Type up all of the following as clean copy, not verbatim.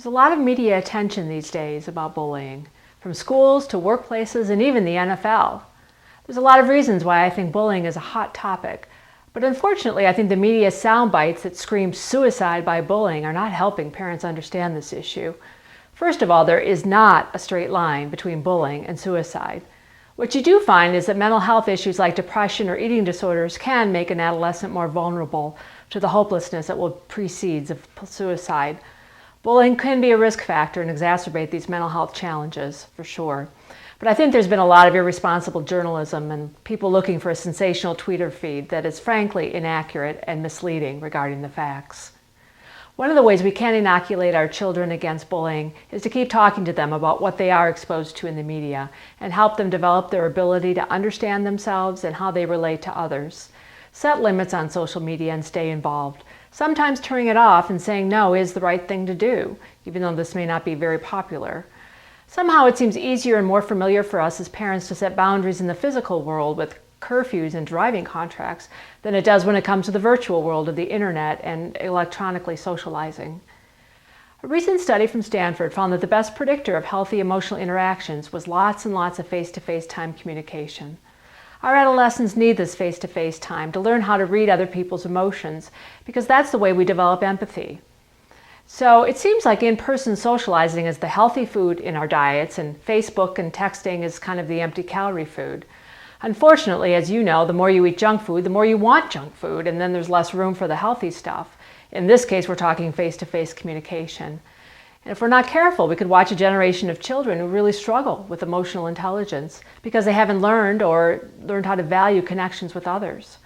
There's a lot of media attention these days about bullying, from schools to workplaces and even the NFL. There's a lot of reasons why I think bullying is a hot topic, but unfortunately I think the media sound bites that scream suicide by bullying are not helping parents understand this issue. First of all, there is not a straight line between bullying and suicide. What you do find is that mental health issues like depression or eating disorders can make an adolescent more vulnerable to the hopelessness that will precede suicide. Bullying can be a risk factor and exacerbate these mental health challenges, for sure. But I think there's been a lot of irresponsible journalism and people looking for a sensational Twitter feed that is frankly inaccurate and misleading regarding the facts. One of the ways we can inoculate our children against bullying is to keep talking to them about what they are exposed to in the media and help them develop their ability to understand themselves and how they relate to others. Set limits on social media and stay involved. Sometimes turning it off and saying no is the right thing to do, even though this may not be very popular. Somehow it seems easier and more familiar for us as parents to set boundaries in the physical world with curfews and driving contracts than it does when it comes to the virtual world of the internet and electronically socializing. A recent study from Stanford found that the best predictor of healthy emotional interactions was lots and lots of face-to-face time communication. Our adolescents need this face-to-face time to learn how to read other people's emotions because that's the way we develop empathy. So it seems like in-person socializing is the healthy food in our diets and Facebook and texting is kind of the empty calorie food. Unfortunately, as you know, the more you eat junk food, the more you want junk food, and then there's less room for the healthy stuff. In this case, we're talking face-to-face communication. And if we're not careful, we could watch a generation of children who really struggle with emotional intelligence because they haven't learned how to value connections with others.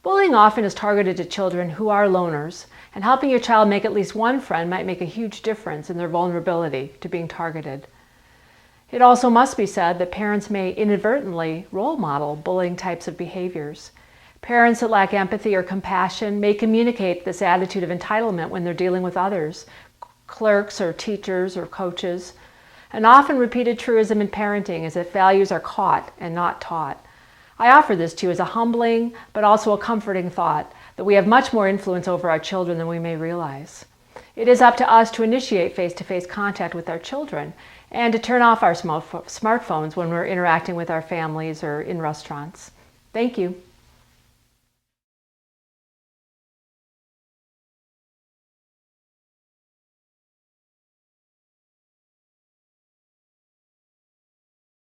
Bullying often is targeted to children who are loners, and helping your child make at least one friend might make a huge difference in their vulnerability to being targeted. It also must be said that parents may inadvertently role model bullying types of behaviors. Parents that lack empathy or compassion may communicate this attitude of entitlement when they're dealing with others, clerks or teachers or coaches. An often repeated truism in parenting is that values are caught and not taught. I offer this to you as a humbling but also a comforting thought that we have much more influence over our children than we may realize. It is up to us to initiate face-to-face contact with our children and to turn off our smartphones when we're interacting with our families or in restaurants. Thank you.